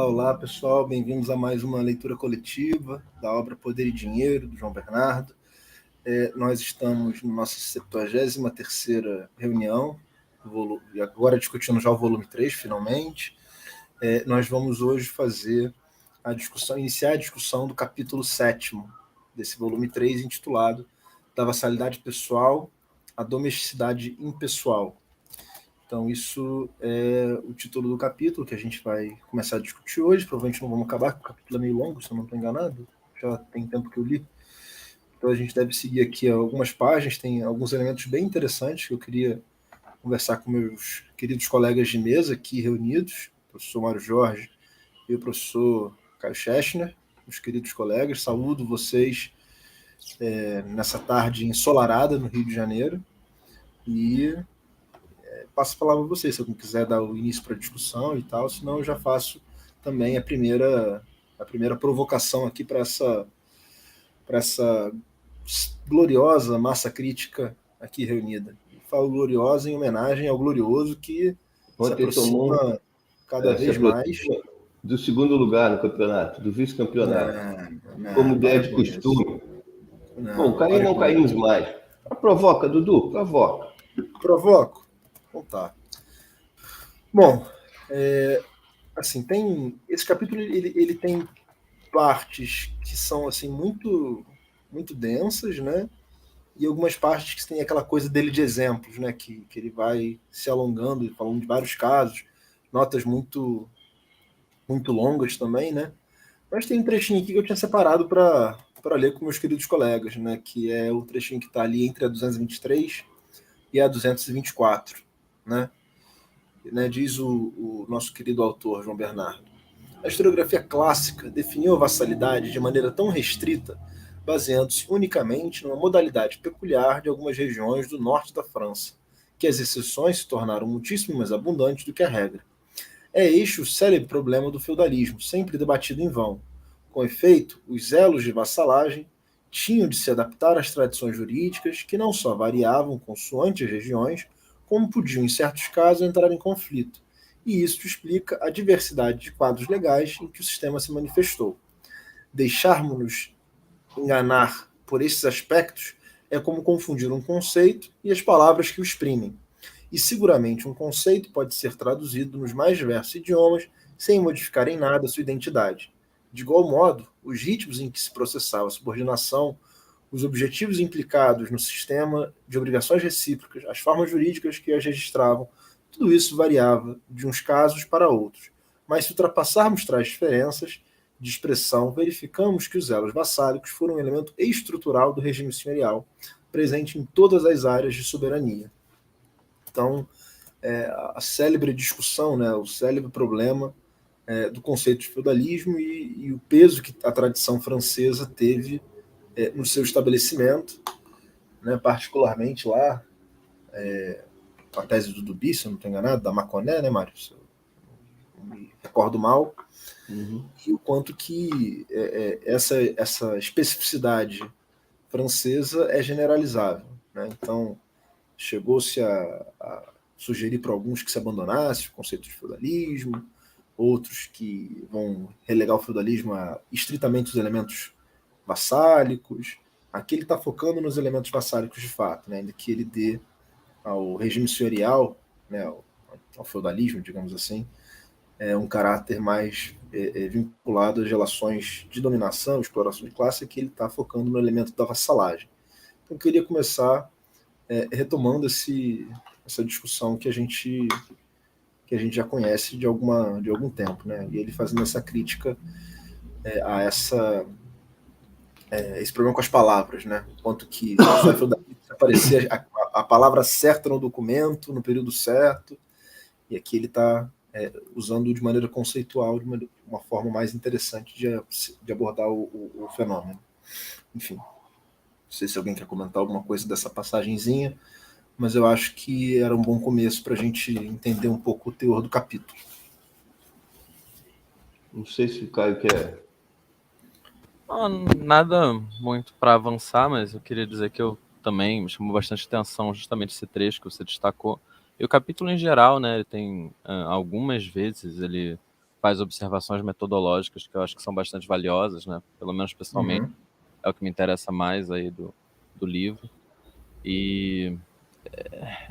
Olá, pessoal. Bem-vindos a mais uma leitura coletiva da obra Poder e Dinheiro, do João Bernardo. Nós estamos na nossa 73ª reunião, e agora discutindo já o volume 3, finalmente. Nós vamos hoje fazer iniciar a discussão do capítulo 7º desse volume 3, intitulado Da Vassalidade Pessoal à Domesticidade Impessoal. Então, isso é o título do capítulo que a gente vai começar a discutir hoje. Provavelmente não vamos acabar, porque o capítulo é meio longo, se eu não estou enganado. Já tem tempo que eu li. Então, a gente deve seguir aqui algumas páginas. Tem alguns elementos bem interessantes que eu queria conversar com meus queridos colegas de mesa aqui reunidos, o professor Mário Jorge e o professor Caio Schechner, meus queridos colegas. Saúdo vocês nessa tarde ensolarada no Rio de Janeiro. E passo a palavra a vocês, se alguém quiser dar o início para a discussão e tal, senão eu já faço também a primeira provocação aqui para essa gloriosa massa crítica aqui reunida. Falo gloriosa em homenagem ao glorioso que se aproxima cada vez mais do segundo lugar no campeonato, do vice-campeonato, como é de costume. Bom, cair não caímos mais. Provoca, Dudu, provoca. Provoco? Então tá. Bom, assim, esse capítulo ele tem partes que são assim muito densas, né? E algumas partes que tem aquela coisa dele de exemplos, né? Que ele vai se alongando e falando de vários casos, notas muito longas também, né? Mas tem um trechinho aqui que eu tinha separado para ler com meus queridos colegas, né? Que é o trechinho que está ali entre a 223 e a 224, né? Diz o nosso querido autor, João Bernardo. A historiografia clássica definiu a vassalidade de maneira tão restrita, baseando-se unicamente numa modalidade peculiar de algumas regiões do norte da França, que as exceções se tornaram muitíssimo mais abundantes do que a regra. É este o célebre problema do feudalismo, sempre debatido em vão. Com efeito, os elos de vassalagem tinham de se adaptar às tradições jurídicas, que não só variavam consoante as regiões, como podiam, em certos casos, entrar em conflito. E isso explica a diversidade de quadros legais em que o sistema se manifestou. Deixarmos-nos enganar por esses aspectos é como confundir um conceito e as palavras que o exprimem. E seguramente um conceito pode ser traduzido nos mais diversos idiomas sem modificar em nada sua identidade. De igual modo, os ritmos em que se processava a subordinação, os objetivos implicados no sistema de obrigações recíprocas, as formas jurídicas que as registravam, tudo isso variava de uns casos para outros. Mas se ultrapassarmos tais diferenças de expressão, verificamos que os elos vassálicos foram um elemento estrutural do regime senhorial, presente em todas as áreas de soberania. Então, a célebre discussão, né, o célebre problema do conceito de feudalismo e o peso que a tradição francesa teve no seu estabelecimento, né, particularmente lá, a tese do Duby, se eu não estou enganado, da Maconet, né, Mário? Se eu não me recordo mal. E o quanto que essa especificidade francesa é generalizável, né? Então, chegou-se a sugerir para alguns que se abandonasse o conceito de feudalismo, outros que vão relegar o feudalismo a estritamente os elementos vassálicos. Aqui ele está focando nos elementos vassálicos de fato, né? Ainda que ele dê ao regime senhorial, né, ao feudalismo, digamos assim, um caráter mais vinculado às relações de dominação, exploração de classe, que ele está focando no elemento da vassalagem. Então eu queria começar retomando essa discussão que a gente já conhece de algum tempo, né? E ele fazendo essa crítica a esse problema com as palavras, né? Quanto que só aparecia a palavra certa no documento, no período certo, e aqui ele está usando de maneira conceitual, de uma forma mais interessante de abordar o fenômeno. Enfim, não sei se alguém quer comentar alguma coisa dessa passagenzinha, mas eu acho que era um bom começo para a gente entender um pouco o teor do capítulo. Não sei se o Caio quer. Nada muito para avançar, mas eu queria dizer que eu também me chamou bastante atenção justamente esse trecho que você destacou. E o capítulo em geral, né, ele tem algumas vezes ele faz observações metodológicas que eu acho que são bastante valiosas, né? Pelo menos pessoalmente, é o que me interessa mais aí do livro. E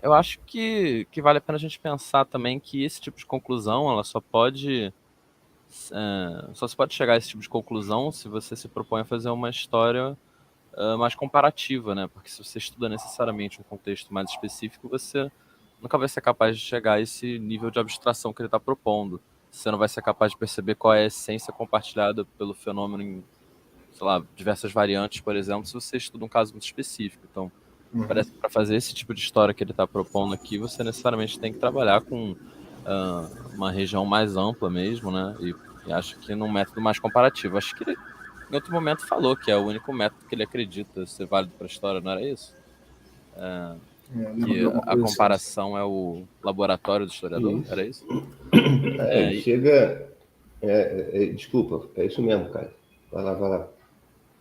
eu acho que vale a pena a gente pensar também que esse tipo de conclusão, ela só se pode chegar a esse tipo de conclusão se você se propõe a fazer uma história mais comparativa, né? Porque se você estuda necessariamente um contexto mais específico, você nunca vai ser capaz de chegar a esse nível de abstração que ele está propondo. Você não vai ser capaz de perceber qual é a essência compartilhada pelo fenômeno em, sei lá, diversas variantes, por exemplo, se você estuda um caso muito específico. Então, parece que para fazer esse tipo de história que ele está propondo aqui, você necessariamente tem que trabalhar com uma região mais ampla mesmo, né? E acho que num método mais comparativo. Acho que ele, em outro momento, falou que é o único método que ele acredita ser válido para a história, não era isso? Que a comparação é o laboratório do historiador, Isso. era isso? Chega... desculpa, é isso mesmo, cara. Vai lá.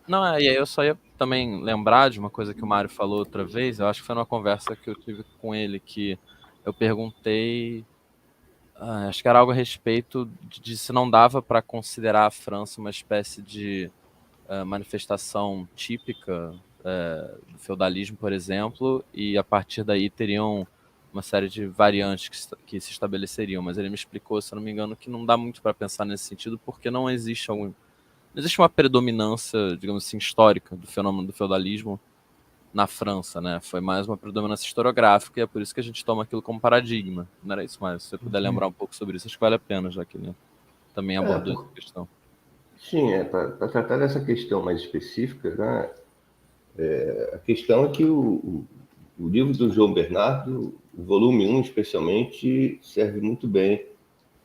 Não, e aí eu só ia também lembrar de uma coisa que o Mário falou outra vez, eu acho que foi numa conversa que eu tive com ele, que eu perguntei, acho que era algo a respeito de se não dava para considerar a França uma espécie de manifestação típica do feudalismo, por exemplo, e a partir daí teriam uma série de variantes que se estabeleceriam, mas ele me explicou, se eu não me engano, que não dá muito para pensar nesse sentido, porque não existe uma predominância, digamos assim, histórica do fenômeno do feudalismo na França, né? Foi mais uma predominância historiográfica e é por isso que a gente toma aquilo como paradigma. Não era isso mais? Se você puder lembrar um pouco sobre isso, acho que vale a pena, já que ele também abordou essa questão. Sim, para tratar dessa questão mais específica, né? A questão é que o livro do João Bernardo, o volume 1 especialmente, serve muito bem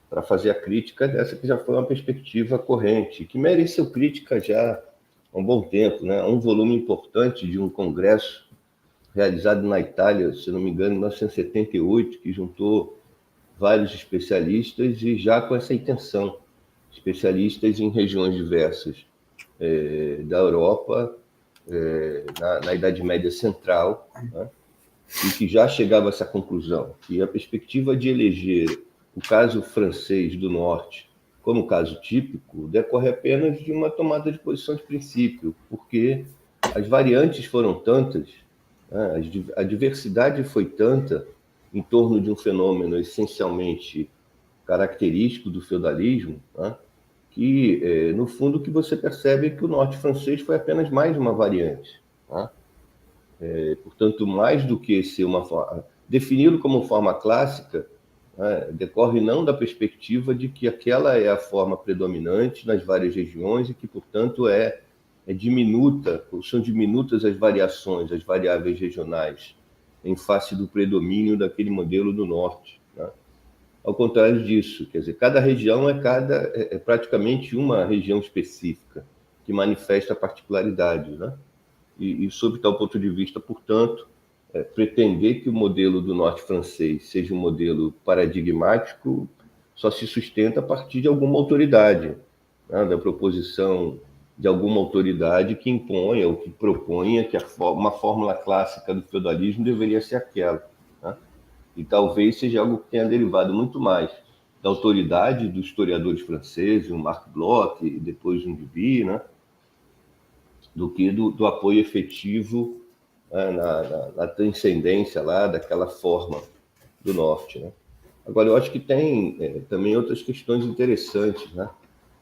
para fazer a crítica dessa que já foi uma perspectiva corrente, que mereceu crítica já há um bom tempo, né? Um volume importante de um congresso realizado na Itália, se não me engano, em 1978, que juntou vários especialistas e já com essa intenção, especialistas em regiões diversas da Europa, na Idade Média Central, né? E que já chegava a essa conclusão, que a perspectiva de eleger o caso francês do Norte como caso típico decorre apenas de uma tomada de posição de princípio, porque as variantes foram tantas, né? A diversidade foi tanta em torno de um fenômeno essencialmente característico do feudalismo, né? Que, no fundo, que você percebe que o norte francês foi apenas mais uma variante, né? Portanto, mais do que ser uma forma... Defini-lo como forma clássica, né, decorre não da perspectiva de que aquela é a forma predominante nas várias regiões e que, portanto, diminuta, ou são diminutas as variações, as variáveis regionais, em face do predomínio daquele modelo do norte, né? Ao contrário disso, quer dizer, cada região é praticamente uma região específica que manifesta particularidades, né? E sob tal ponto de vista, portanto, pretender que o modelo do norte francês seja um modelo paradigmático só se sustenta a partir de alguma autoridade, né? Da proposição de alguma autoridade que imponha ou que proponha que uma fórmula clássica do feudalismo deveria ser aquela, né? E talvez seja algo que tenha derivado muito mais da autoridade dos historiadores franceses, o Marc Bloch e depois o Duby, né? Do que do apoio efetivo, né, na transcendência lá daquela forma do norte, né? Agora, eu acho que tem também outras questões interessantes, né?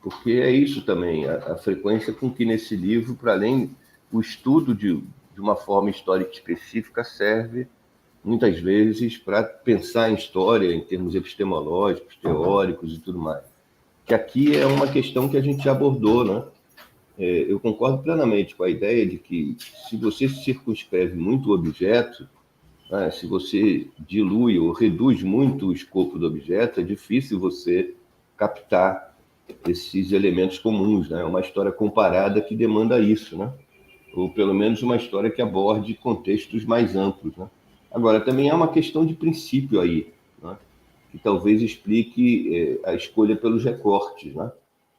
Porque é isso também, a frequência com que nesse livro, para além o estudo de uma forma histórica específica, serve muitas vezes para pensar em história em termos epistemológicos, teóricos e tudo mais. Que aqui é uma questão que a gente já abordou, né? Eu concordo plenamente com a ideia de que se você circunscreve muito o objeto, né, se você dilui ou reduz muito o escopo do objeto, é difícil você captar esses elementos comuns, né? Uma história comparada que demanda isso, né? Ou pelo menos uma história que aborde contextos mais amplos, né? Agora, também há uma questão de princípio aí, né? Que talvez explique a escolha pelos recortes, né?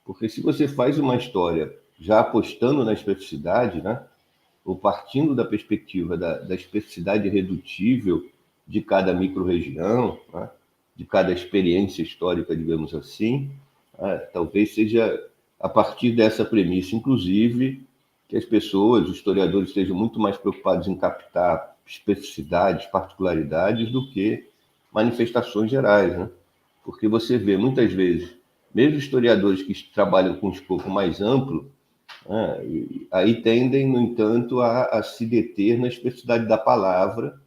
Porque se você faz uma história já apostando na especificidade, né, ou partindo da perspectiva da especificidade irredutível de cada micro-região, né, de cada experiência histórica, digamos assim, Talvez seja a partir dessa premissa, inclusive, que as pessoas, os historiadores, estejam muito mais preocupados em captar especificidades, particularidades, do que manifestações gerais, né? Porque você vê, muitas vezes, mesmo historiadores que trabalham com um escopo mais amplo, aí tendem, no entanto, a se deter na especificidade da palavra,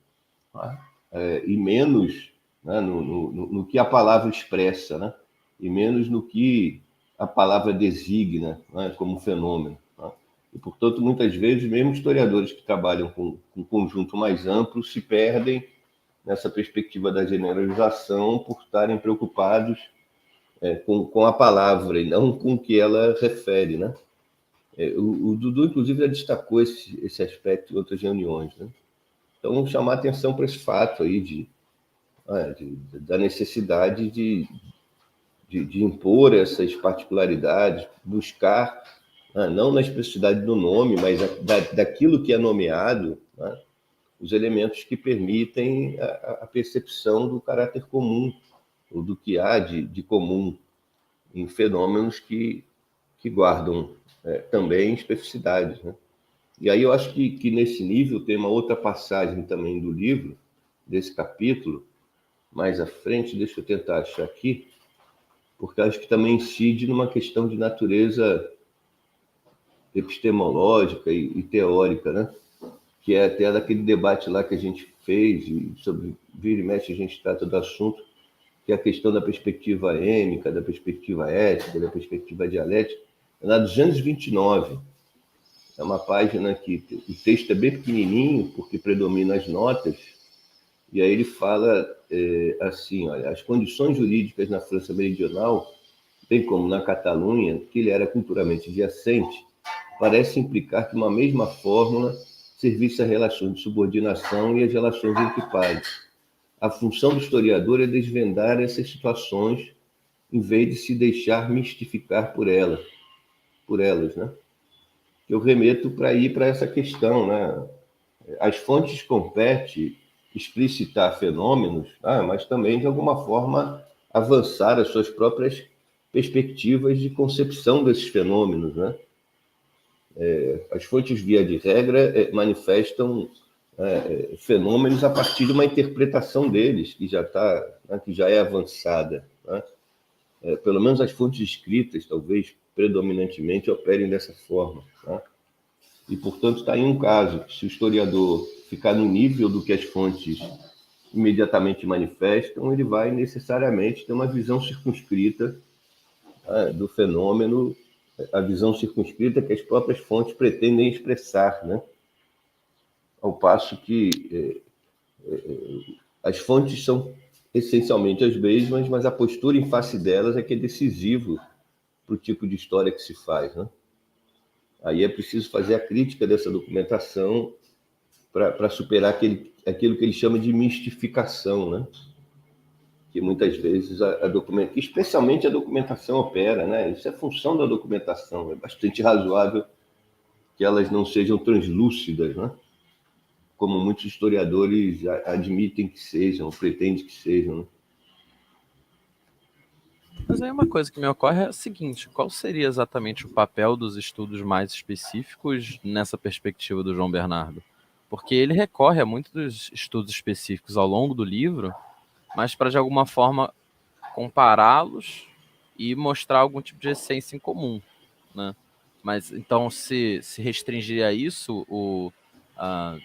e menos, né, no que a palavra expressa, né? E menos no que a palavra designa, né, como fenômeno. Né? E, portanto, muitas vezes, mesmo historiadores que trabalham com um conjunto mais amplo se perdem nessa perspectiva da generalização por estarem preocupados com a palavra e não com o que ela refere, né? O Dudu, inclusive, já destacou esse aspecto em outras reuniões, né? Então, chamar atenção para esse fato aí da necessidade de impor essas particularidades, buscar, não na especificidade do nome, mas daquilo que é nomeado, né, os elementos que permitem a percepção do caráter comum, ou do que há de comum em fenômenos que guardam também especificidades, né? E aí eu acho que nesse nível tem uma outra passagem também do livro, desse capítulo, mais à frente, deixa eu tentar achar aqui, porque acho que também incide numa questão de natureza epistemológica e teórica, né? Que é até daquele debate lá que a gente fez, e sobre vira e mexe a gente trata do assunto, que é a questão da perspectiva êmica, da perspectiva ética, da perspectiva dialética, é na 229. É uma página que o texto é bem pequenininho, porque predomina as notas, e aí ele fala assim, olha, as condições jurídicas na França meridional, bem como na Catalunha, que ele era culturalmente adjacente, parece implicar que uma mesma fórmula servisse às relações de subordinação e às relações entre pares. A função do historiador é desvendar essas situações em vez de se deixar mistificar por elas, né? Eu remeto para essa questão, né? As fontes compete explicitar fenômenos, mas também, de alguma forma, avançar as suas próprias perspectivas de concepção desses fenômenos, né? As fontes, via de regra, manifestam fenômenos a partir de uma interpretação deles, que já é avançada, né? Pelo menos as fontes escritas, talvez, predominantemente, operem dessa forma, né? E, portanto, está em um caso, se o historiador ficar no nível do que as fontes imediatamente manifestam, ele vai necessariamente ter uma visão circunscrita do fenômeno, a visão circunscrita que as próprias fontes pretendem expressar, né? Ao passo que as fontes são essencialmente as mesmas, mas a postura em face delas é que é decisivo para o tipo de história que se faz, né? Aí é preciso fazer a crítica dessa documentação para superar aquilo que ele chama de mistificação, né? Que muitas vezes especialmente a documentação opera, né? Isso é função da documentação, é bastante razoável que elas não sejam translúcidas, né? Como muitos historiadores admitem que sejam, pretendem que sejam, né? Mas aí uma coisa que me ocorre é a seguinte: qual seria exatamente o papel dos estudos mais específicos nessa perspectiva do João Bernardo? Porque ele recorre a muitos estudos específicos ao longo do livro, mas para de alguma forma compará-los e mostrar algum tipo de essência em comum, né? Mas então se restringir a isso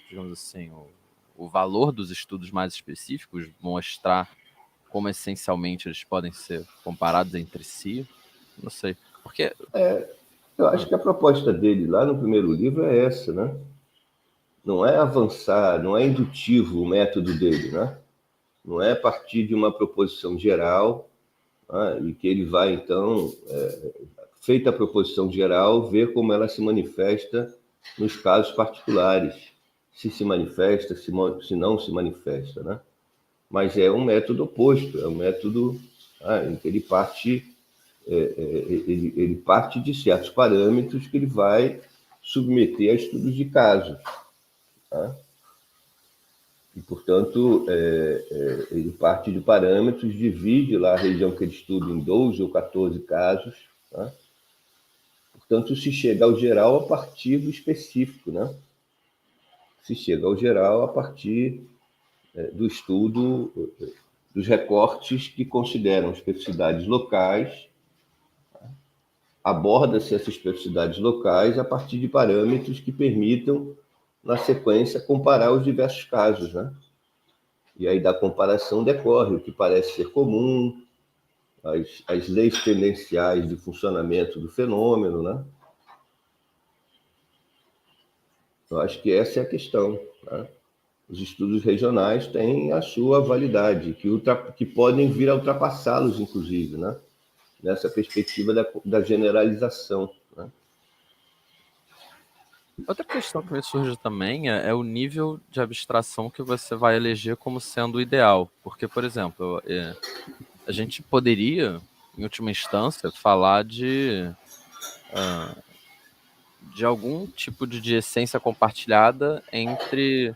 digamos assim, o valor dos estudos mais específicos, mostrar como essencialmente eles podem ser comparados entre si, não sei. Porque Eu acho que a proposta dele lá no primeiro livro é essa, né? Não é avançar, não é indutivo o método dele, né? Não é a partir de uma proposição geral, e que ele vai, então, feita a proposição geral, ver como ela se manifesta nos casos particulares, se manifesta, se não se manifesta, né? Mas é um método oposto, é um método em que ele parte de certos parâmetros que ele vai submeter a estudos de caso, tá? E, portanto, ele parte de parâmetros, divide lá a região que ele estuda em 12 ou 14 casos, né? Portanto, se chega ao geral a partir do específico, né? Se chega ao geral a partir do estudo dos recortes que consideram especificidades locais, aborda-se essas especificidades locais a partir de parâmetros que permitam, na sequência, comparar os diversos casos, né? E aí da comparação decorre o que parece ser comum, as leis tendenciais de funcionamento do fenômeno, né? Eu acho que essa é a questão, né? Os estudos regionais têm a sua validade, que podem vir a ultrapassá-los, inclusive, né? Nessa perspectiva da generalização, né? Outra questão que me surge também é o nível de abstração que você vai eleger como sendo o ideal. Porque, por exemplo, a gente poderia, em última instância, falar de algum tipo de essência compartilhada entre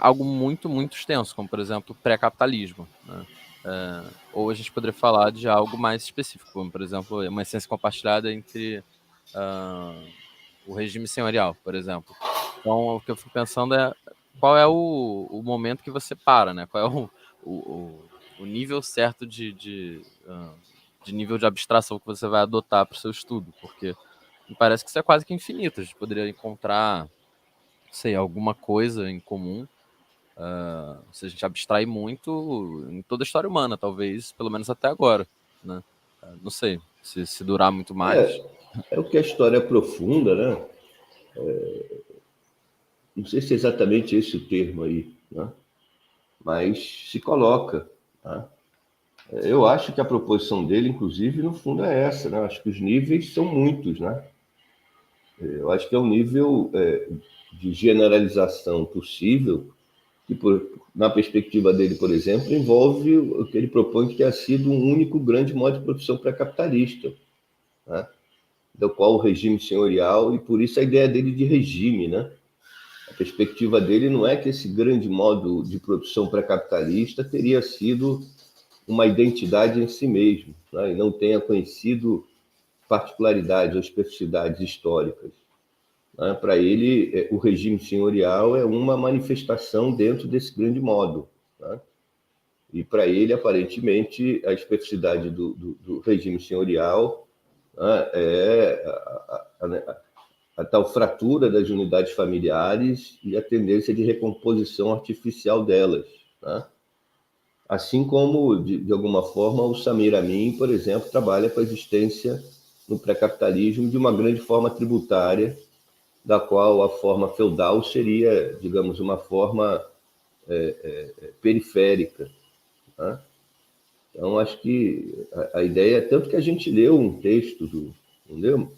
algo muito, muito extenso, como, por exemplo, pré-capitalismo, né? Ou a gente poderia falar de algo mais específico, como, por exemplo, uma essência compartilhada entre o regime senhorial, por exemplo. Então, o que eu fico pensando é qual é o momento que você para, né? Qual é o nível certo de nível de abstração que você vai adotar para o seu estudo, porque me parece que isso é quase que infinito. A gente poderia encontrar, sei, alguma coisa em comum, se a gente abstrai muito em toda a história humana, talvez, pelo menos até agora, né? Não sei, se durar muito mais. É o que a história aprofunda, né? Não sei se é exatamente esse o termo aí, né? Mas se coloca, tá? Eu acho que a proposição dele, inclusive, no fundo é essa, né? Eu acho que os níveis são muitos, né? Eu acho que é um nível de generalização possível que, na perspectiva dele, por exemplo, envolve o que ele propõe que tenha sido um único grande modo de produção pré-capitalista, né? Do qual o regime senhorial, e por isso a ideia dele de regime, né? A perspectiva dele não é que esse grande modo de produção pré-capitalista teria sido uma identidade em si mesmo, né? E não tenha conhecido particularidades ou especificidades históricas, né? Para ele, o regime senhorial é uma manifestação dentro desse grande modo, né? E para ele, aparentemente, a especificidade do regime senhorial, né, é a tal fratura das unidades familiares e a tendência de recomposição artificial delas, né? Assim como, de alguma forma, o Samir Amin, por exemplo, trabalha com a existência no pré-capitalismo de uma grande forma tributária, da qual a forma feudal seria, digamos, uma forma periférica, né? Então, acho que a ideia é tanto que a gente leu um texto não leu?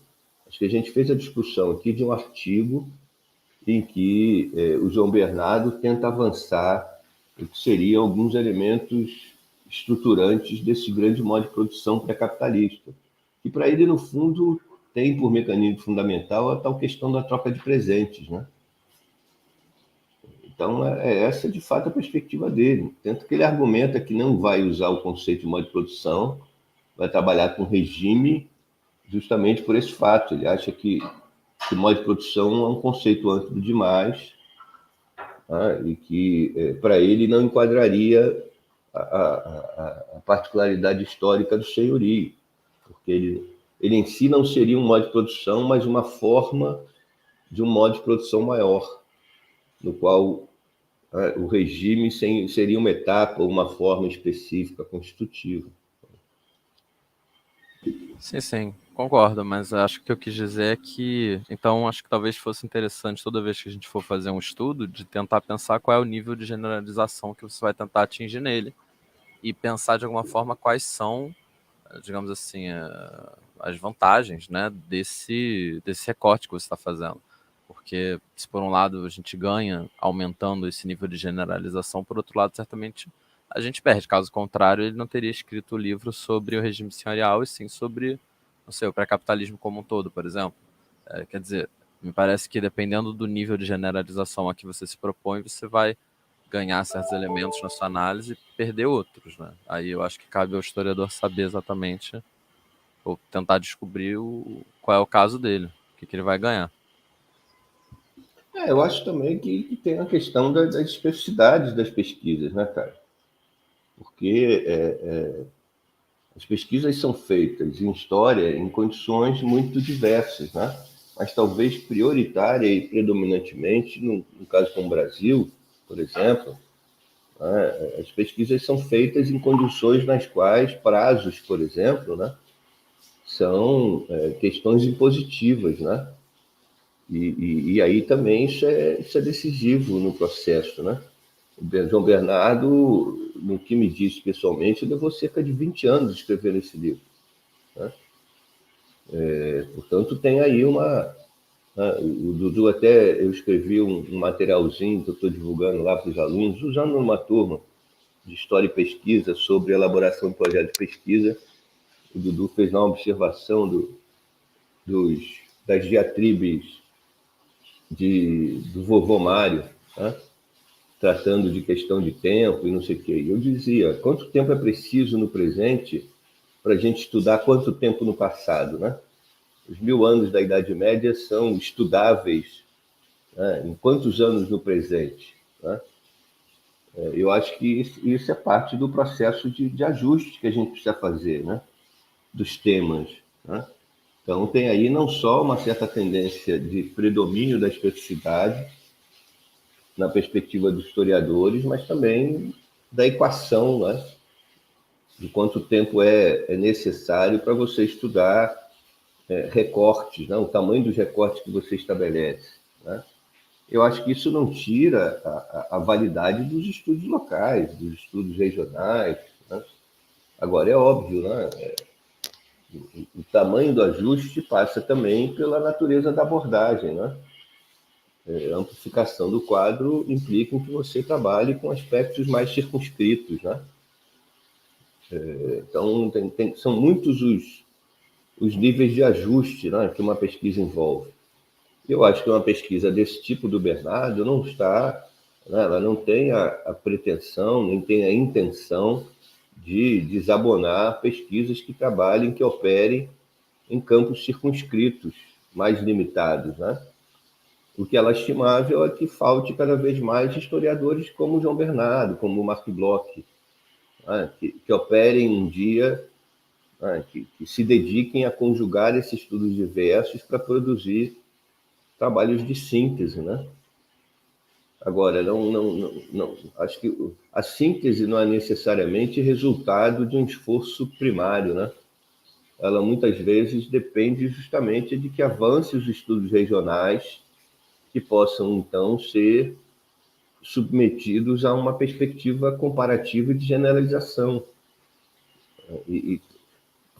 Acho que a gente fez a discussão aqui de um artigo em que o João Bernardo tenta avançar o que seriam alguns elementos estruturantes desse grande modo de produção pré-capitalista, que para ele, no fundo, tem por mecanismo fundamental a tal questão da troca de presentes, né? Então, essa, de fato, a perspectiva dele. Tanto que ele argumenta que não vai usar o conceito de modo de produção, vai trabalhar com regime justamente por esse fato. Ele acha que modo de produção é um conceito amplo demais, né? E que, para ele, não enquadraria a particularidade histórica do senhorio, porque ele em si não seria um modo de produção, mas uma forma de um modo de produção maior, no qual o regime seria uma etapa ou uma forma específica constitutiva. Sim, sim, concordo, mas acho que o que eu quis dizer é que, então, acho que talvez fosse interessante toda vez que a gente for fazer um estudo, de tentar pensar qual é o nível de generalização que você vai tentar atingir nele e pensar de alguma forma quais são, digamos assim, as vantagens, né, desse recorte que você está fazendo. Porque se por um lado a gente ganha aumentando esse nível de generalização, por outro lado, certamente a gente perde. Caso contrário, ele não teria escrito o livro sobre o regime senhorial, e sim sobre, não sei, o pré-capitalismo como um todo, por exemplo. Quer dizer, Me parece que dependendo do nível de generalização a que você se propõe, você vai ganhar certos elementos na sua análise e perder outros, né? Aí eu acho que cabe ao historiador saber exatamente, ou tentar descobrir qual é o caso dele, o que ele vai ganhar. Eu acho também que tem a questão das especificidades das pesquisas, né, cara? Porque as pesquisas são feitas em história em condições muito diversas, né? Mas talvez prioritária e predominantemente, no caso como o Brasil, por exemplo, né, as pesquisas são feitas em condições nas quais prazos, por exemplo, né, são questões impositivas, né? E aí também isso é decisivo no processo, né? O João Bernardo, no que me disse pessoalmente, levou cerca de 20 anos escrevendo esse livro, né? Portanto, tem aí uma... Né, o Dudu até, eu escrevi um materialzinho que eu estou divulgando lá para os alunos, usando numa turma de História e Pesquisa sobre elaboração de projeto de pesquisa. O Dudu fez uma observação das diatribes do vovô Mário, né? Tratando de questão de tempo e não sei o quê. E eu dizia, quanto tempo é preciso no presente para a gente estudar quanto tempo no passado, né? Os 1000 anos da Idade Média são estudáveis, né, em quantos anos no presente, né? Eu acho que isso é parte do processo de ajuste que a gente precisa fazer, né? Dos temas, né? Então, tem aí não só uma certa tendência de predomínio da especificidade, na perspectiva dos historiadores, mas também da equação, né? De quanto tempo é necessário para você estudar recortes, né? O tamanho dos recortes que você estabelece, né? Eu acho que isso não tira a validade dos estudos locais, dos estudos regionais, né? Agora, é óbvio, né? O tamanho do ajuste passa também pela natureza da abordagem, né? A amplificação do quadro implica que você trabalhe com aspectos mais circunscritos, né? Então, são muitos os níveis de ajuste, né, que uma pesquisa envolve. Eu acho que uma pesquisa desse tipo do Bernardo não está, né, ela não tem a pretensão, nem tem a intenção de desabonar pesquisas que trabalhem, que operem em campos circunscritos, mais limitados, né? O que é lastimável é que falte cada vez mais historiadores como João Bernardo, como Marc Bloch, né, que operem um dia, né, que se dediquem a conjugar esses estudos diversos para produzir trabalhos de síntese, né? Agora, não, acho que a síntese não é necessariamente resultado de um esforço primário, né? Ela muitas vezes depende justamente de que avance os estudos regionais que possam, então, ser submetidos a uma perspectiva comparativa de generalização. E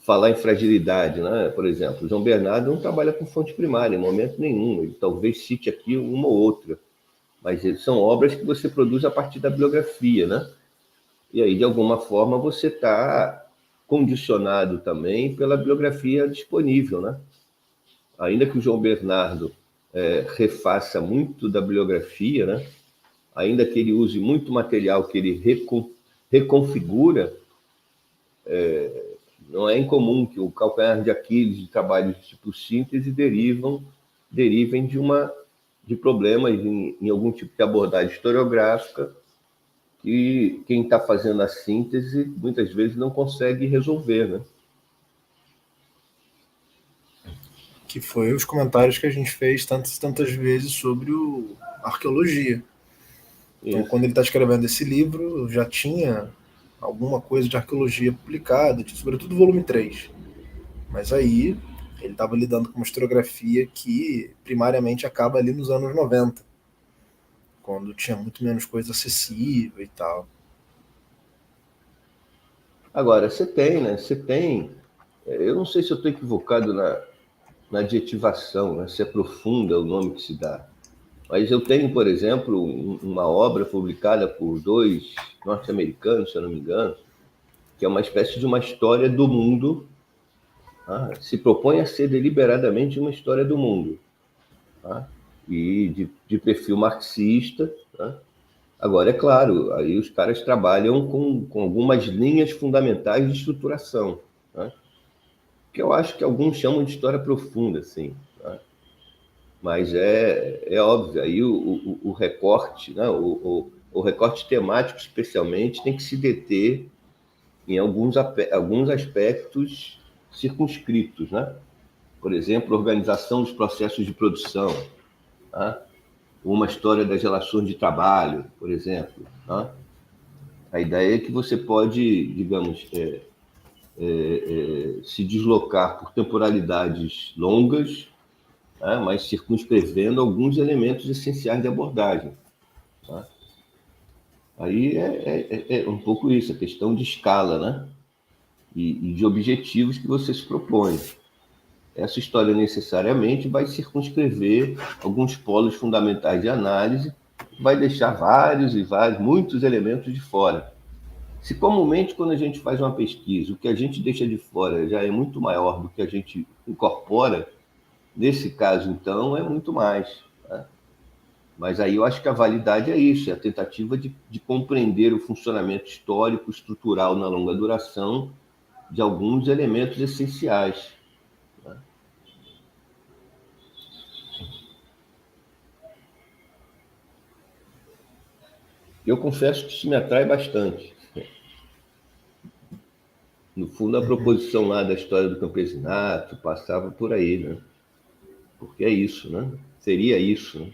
falar em fragilidade, né? Por exemplo, João Bernardo não trabalha com fonte primária em momento nenhum, ele talvez cite aqui uma ou outra, mas são obras que você produz a partir da bibliografia, né? E aí, de alguma forma, você está condicionado também pela bibliografia disponível, né? Ainda que o João Bernardo refaça muito da bibliografia, né? Ainda que ele use muito material que ele reconfigura, não é incomum que o calcanhar de Aquiles de trabalhos de tipo síntese derivem de problemas em algum tipo de abordagem historiográfica que quem está fazendo a síntese muitas vezes não consegue resolver, né? Que foi os comentários que a gente fez tantas e tantas vezes sobre a arqueologia. Então, Isso. quando ele está escrevendo esse livro, já tinha alguma coisa de arqueologia publicada, sobretudo o volume 3. Mas aí ele estava lidando com uma historiografia que primariamente acaba ali nos anos 90, quando tinha muito menos coisa acessível e tal. Agora, você tem, né? Eu não sei se eu estou equivocado na adjetivação, né? Se é profunda o nome que se dá. Mas eu tenho, por exemplo, uma obra publicada por 2 norte-americanos, se eu não me engano, que é uma espécie de uma história do mundo. Se propõe a ser deliberadamente uma história do mundo. tá? E de perfil marxista, tá? Agora, é claro, aí os caras trabalham com algumas linhas fundamentais de estruturação, tá? Que eu acho que alguns chamam de história profunda, assim, tá? Mas é óbvio, aí o recorte, né? O recorte temático, especialmente, tem que se deter em alguns aspectos circunscritos, né? Por exemplo, organização dos processos de produção, tá? Uma história das relações de trabalho, por exemplo, tá? A ideia é que você pode, digamos, se deslocar por temporalidades longas, né? Mas circunscrevendo alguns elementos essenciais de abordagem, tá? Aí é um pouco isso, a questão de escala, né? E de objetivos que você se propõe. Essa história necessariamente vai circunscrever alguns polos fundamentais de análise, vai deixar muitos elementos de fora. Se comumente, quando a gente faz uma pesquisa, o que a gente deixa de fora já é muito maior do que a gente incorpora, nesse caso, então, é muito mais, tá? Mas aí eu acho que a validade é isso, é a tentativa de compreender o funcionamento histórico, estrutural na longa duração de alguns elementos essenciais. Eu confesso que isso me atrai bastante. No fundo, a proposição lá da história do campesinato passava por aí, né? Porque é isso, né? Seria isso, né?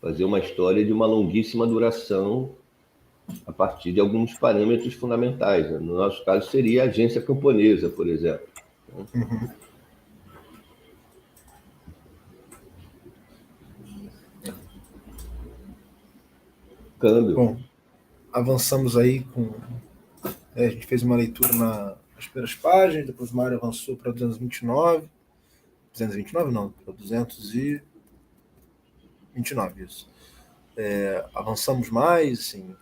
Fazer uma história de uma longuíssima duração a partir de alguns parâmetros fundamentais, né? No nosso caso, seria a agência camponesa, por exemplo. Uhum. Câmbio. Bom, avançamos aí com. A gente fez uma leitura nas primeiras páginas, depois o Mário avançou para 229. 229 não, para 229, isso. Avançamos mais, assim.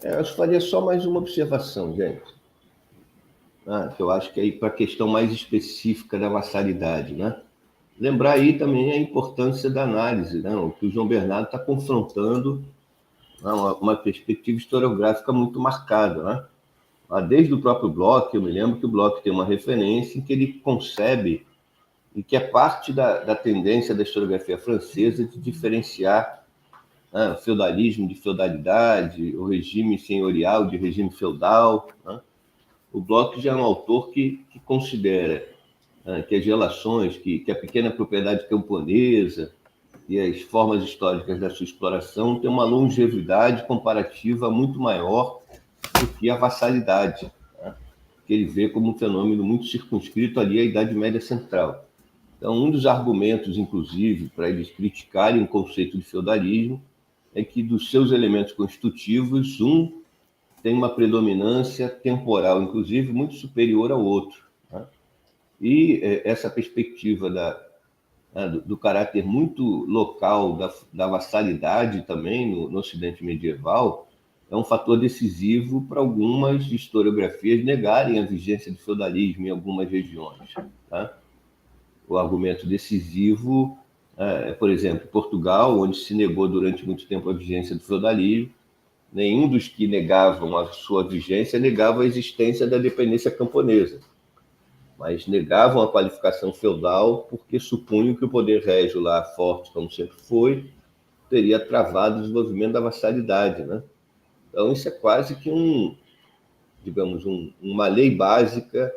Eu faria só mais uma observação, gente. Que eu acho que é para a questão mais específica da vassalidade, né? Lembrar aí também a importância da análise, né? O que o João Bernardo está confrontando, né? Uma perspectiva historiográfica muito marcada, né? Desde o próprio Bloch, eu me lembro que o Bloch tem uma referência em que ele concebe, e que é parte da tendência da historiografia francesa de diferenciar, né, o feudalismo de feudalidade, o regime senhorial de regime feudal, né? O Bloch já é um autor que considera, né, que as relações, que a pequena propriedade camponesa e as formas históricas da sua exploração têm uma longevidade comparativa muito maior do que a vassalidade, né? Que ele vê como um fenômeno muito circunscrito ali à Idade Média Central. Então, um dos argumentos, inclusive, para eles criticarem o conceito de feudalismo é que dos seus elementos constitutivos, um tem uma predominância temporal, inclusive, muito superior ao outro, né? E essa perspectiva do caráter muito local da vassalidade também no Ocidente medieval é um fator decisivo para algumas historiografias negarem a vigência do feudalismo em algumas regiões, tá? O argumento decisivo por exemplo, Portugal, onde se negou durante muito tempo a vigência do feudalismo, nenhum dos que negavam a sua vigência negava a existência da dependência camponesa, mas negavam a qualificação feudal porque supunham que o poder régio lá, forte como sempre foi, teria travado o desenvolvimento da vassalidade, né? Então isso é quase que uma lei básica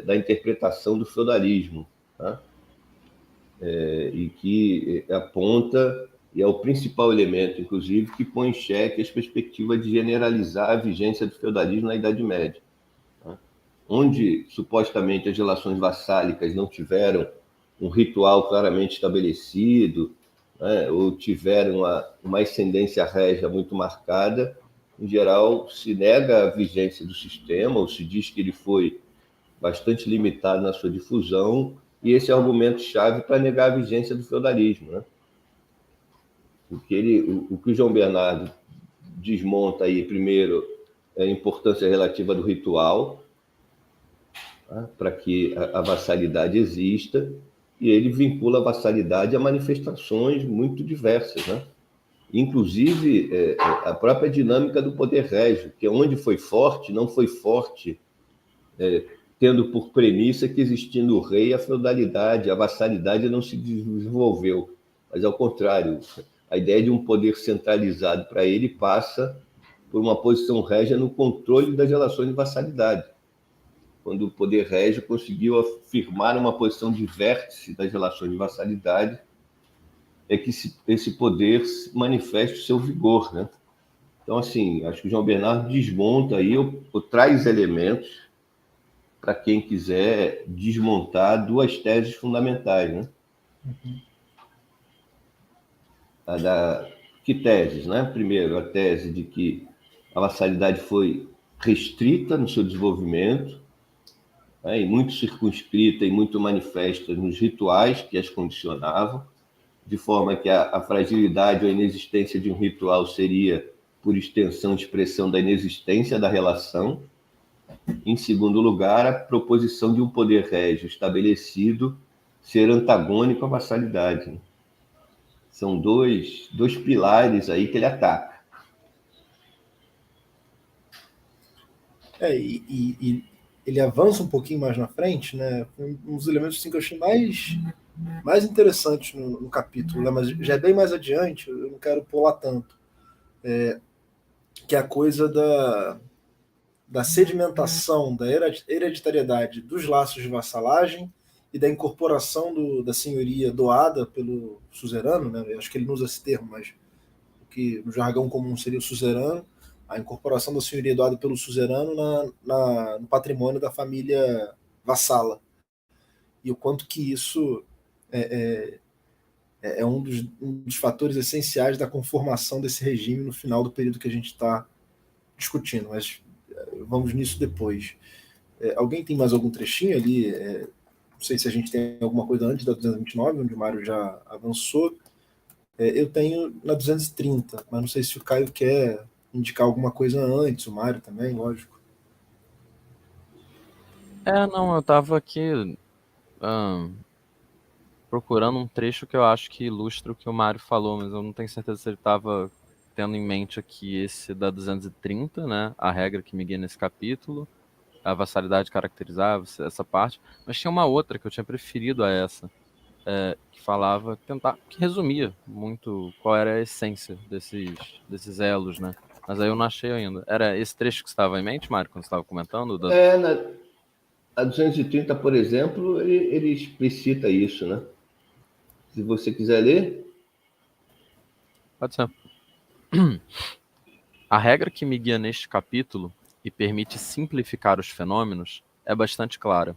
da interpretação do feudalismo, tá? E que aponta, e é o principal elemento, inclusive, que põe em xeque as perspectivas de generalizar a vigência do feudalismo na Idade Média, tá? Onde, supostamente, as relações vassálicas não tiveram um ritual claramente estabelecido, né, ou tiveram uma ascendência régia muito marcada, em geral, se nega a vigência do sistema, ou se diz que ele foi bastante limitado na sua difusão, e esse é o argumento-chave para negar a vigência do feudalismo, né? O que o João Bernardo desmonta aí, primeiro, é a importância relativa do ritual, tá? Para que a vassalidade exista, e ele vincula a vassalidade a manifestações muito diversas, né? Inclusive, a própria dinâmica do poder régio, que onde foi forte, não foi forte, tendo por premissa que existindo o rei, a feudalidade, a vassalidade não se desenvolveu. Mas, ao contrário, a ideia de um poder centralizado para ele passa por uma posição régia no controle das relações de vassalidade. Quando o poder régio conseguiu afirmar uma posição de vértice das relações de vassalidade, é que esse poder manifeste o seu vigor, né? Então, assim, acho que o João Bernardo desmonta aí, ou traz elementos para quem quiser desmontar duas teses fundamentais, né? Que teses, né? Primeiro, a tese de que a vassalidade foi restrita no seu desenvolvimento, né? E muito circunscrita e muito manifesta nos rituais que as condicionavam, de forma que a fragilidade ou a inexistência de um ritual seria, por extensão, expressão da inexistência da relação. Em segundo lugar, a proposição de um poder régio estabelecido ser antagônico à vassalidade. São dois pilares aí que ele ataca. E ele avança um pouquinho mais na frente, né? Um dos elementos assim, que eu achei mais interessantes no capítulo, né? Mas já é bem mais adiante, eu não quero pular tanto. Que é a coisa da sedimentação, da hereditariedade dos laços de vassalagem e da incorporação da senhoria doada pelo suzerano, né? Eu acho que ele não usa esse termo, mas o que no jargão comum seria o suzerano, a incorporação da senhoria doada pelo suzerano no patrimônio da família vassala. E o quanto que isso é um dos fatores essenciais da conformação desse regime no final do período que a gente está discutindo, mas vamos nisso depois. Alguém tem mais algum trechinho ali? Não sei se a gente tem alguma coisa antes da 229, onde o Mário já avançou. Eu tenho na 230, mas não sei se o Caio quer indicar alguma coisa antes, o Mário também, lógico. Não, eu tava aqui procurando um trecho que eu acho que ilustra o que o Mário falou, mas eu não tenho certeza se ele tava tendo em mente aqui esse da 230, né? A regra que me guia nesse capítulo, a vassalidade caracterizava essa parte, mas tinha uma outra que eu tinha preferido a essa, que falava, que resumia muito qual era a essência desses elos, né? Mas aí eu não achei ainda. Era esse trecho que você estava em mente, Mário, quando você estava comentando? A 230, por exemplo, ele explicita isso, né? Se você quiser ler. Pode ser. A regra que me guia neste capítulo e permite simplificar os fenômenos é bastante clara.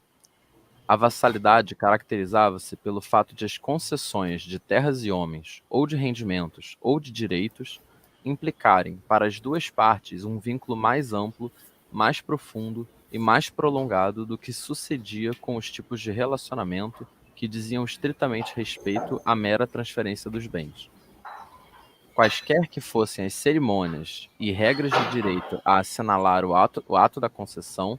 A vassalidade caracterizava-se pelo fato de as concessões de terras e homens, ou de rendimentos, ou de direitos, implicarem para as duas partes um vínculo mais amplo, mais profundo e mais prolongado do que sucedia com os tipos de relacionamento que diziam estritamente respeito à mera transferência dos bens. Quaisquer que fossem as cerimônias e regras de direito a assinalar o ato da concessão,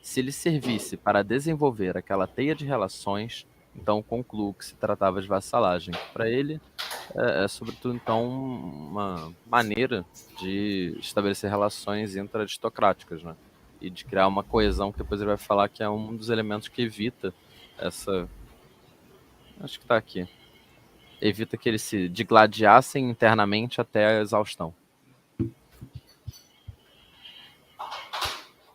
se lhe servisse para desenvolver aquela teia de relações, então concluo que se tratava de vassalagem. Para ele, sobretudo, então, uma maneira de estabelecer relações intra-aristocráticas, né? E de criar uma coesão, que depois ele vai falar que é um dos elementos que evita essa... Acho que está aqui. Evita que eles se digladiassem internamente até a exaustão.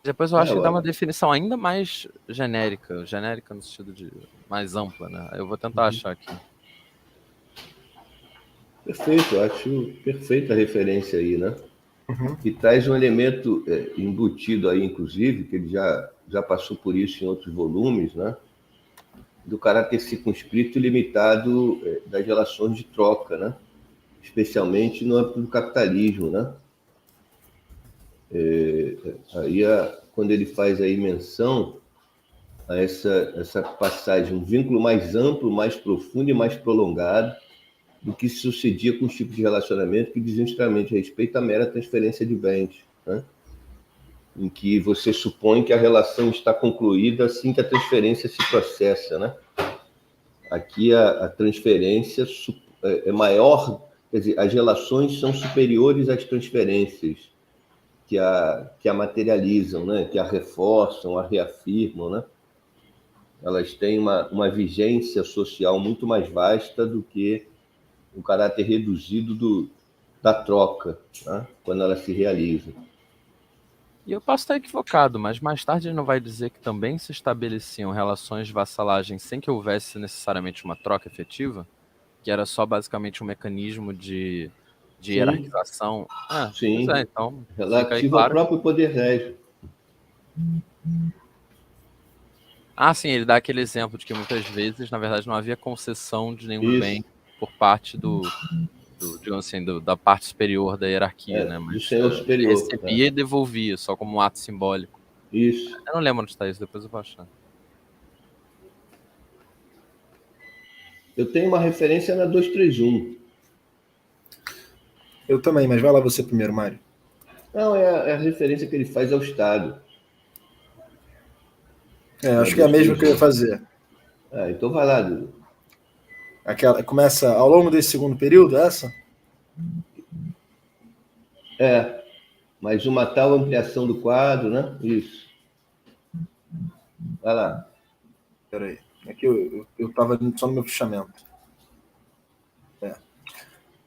Depois eu acho que dá uma definição ainda mais genérica no sentido de mais ampla, né? Eu vou tentar achar aqui. Perfeito, acho perfeita a referência aí, né? E traz um elemento embutido aí, inclusive, que ele já passou por isso em outros volumes, né? Do caráter circunscrito e limitado das relações de troca, né? Especialmente no âmbito do capitalismo, né? Aí, quando ele faz aí menção a essa passagem, um vínculo mais amplo, mais profundo e mais prolongado do que sucedia com os tipos de relacionamento que diziam extremamente respeito à mera transferência de bens, né? Em que você supõe que a relação está concluída assim que a transferência se processa, né? aqui a transferência é maior, quer dizer, as relações são superiores às transferências que a materializam, né? Que a reforçam, a reafirmam, né? Elas têm uma vigência social muito mais vasta do que o caráter reduzido da troca, né? Quando ela se realiza. E eu posso estar equivocado, mas mais tarde ele não vai dizer que também se estabeleciam relações de vassalagem sem que houvesse necessariamente uma troca efetiva? Que era só basicamente um mecanismo de Sim, hierarquização? Pois sim, então fica aí relativo ao claro. próprio poder régio. Sim, ele dá aquele exemplo de que muitas vezes, na verdade, não havia concessão de nenhum Isso, bem por parte digamos assim, da parte superior da hierarquia, né? do Mas senhor ele superior. Né? recebia e devolvia, só como um ato simbólico. Isso. Eu não lembro onde está isso, depois eu vou achar. Eu tenho uma referência na 231. Eu também, mas vai lá você primeiro, Mário. Não, é a referência que ele faz ao Estado. Acho que é a mesma que eu ia fazer. Então vai lá, Dudu. Aquela começa ao longo desse segundo período, essa? Mas uma tal ampliação do quadro, né? Isso. Vai lá. Peraí. Aqui eu estava só no meu fichamento.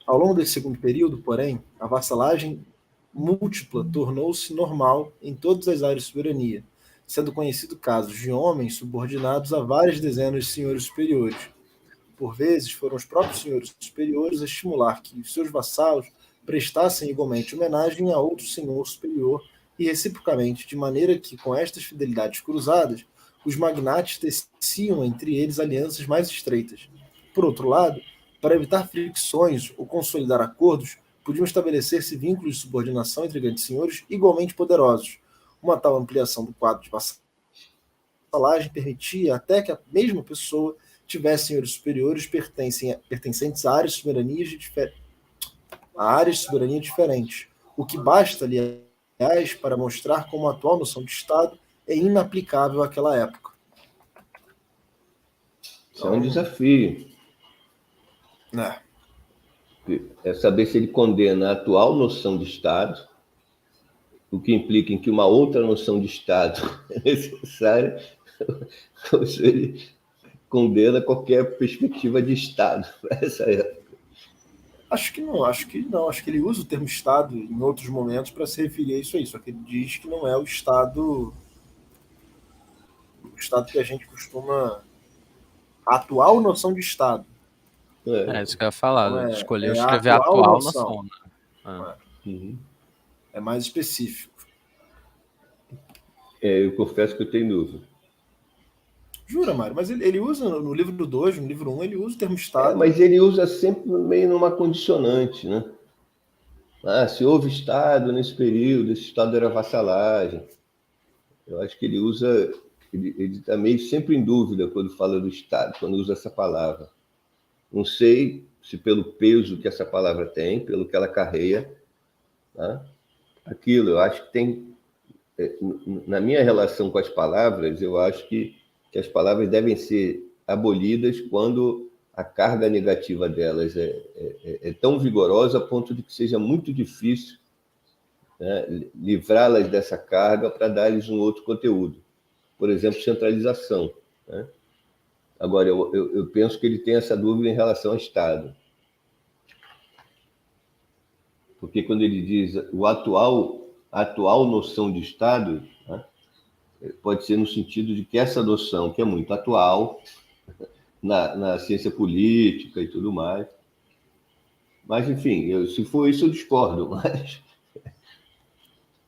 Ao longo desse segundo período, porém, a vassalagem múltipla tornou-se normal em todas as áreas de soberania, sendo conhecido casos de homens subordinados a várias dezenas de senhores superiores. Por vezes, foram os próprios senhores superiores a estimular que os seus vassalos prestassem igualmente homenagem a outro senhor superior e reciprocamente, de maneira que, com estas fidelidades cruzadas, os magnates teciam entre eles alianças mais estreitas. Por outro lado, para evitar fricções ou consolidar acordos, podiam estabelecer-se vínculos de subordinação entre grandes senhores igualmente poderosos. Uma tal ampliação do quadro de vassalagem permitia até que a mesma pessoa tivesse senhores superiores pertencentes a áreas de soberania diferentes, o que basta, aliás, para mostrar como a atual noção de Estado é inaplicável àquela época. Isso é um desafio. É saber se ele condena a atual noção de Estado, o que implica em que uma outra noção de Estado é necessária, ou se ele condena qualquer perspectiva de Estado para essa época. Acho que não. Acho que ele usa o termo Estado em outros momentos para se referir a isso aí, só que ele diz que não é o Estado que a gente costuma... A atual noção de Estado. Isso que eu ia falar. Então Escolheu a escrever a atual noção. Né? É mais específico. Eu confesso que eu tenho dúvida. Jura, Mário? Mas ele usa no livro 2, no livro 1, ele usa o termo Estado. Mas ele usa sempre meio numa condicionante, né? Se houve Estado nesse período, esse Estado era vassalagem. Eu acho que ele usa... Ele está meio sempre em dúvida quando fala do Estado, quando usa essa palavra. Não sei se pelo peso que essa palavra tem, pelo que ela carrega, tá? Aquilo, eu acho que tem... Na minha relação com as palavras, eu acho que as palavras devem ser abolidas quando a carga negativa delas é tão vigorosa a ponto de que seja muito difícil, né, livrá-las dessa carga para dar-lhes um outro conteúdo. Por exemplo, centralização. Né? Agora, eu penso que ele tem essa dúvida em relação ao Estado. Porque quando ele diz a atual noção de Estado, né, pode ser no sentido de que essa noção, que é muito atual na ciência política e tudo mais. Mas, enfim, se for isso, eu discordo. Mas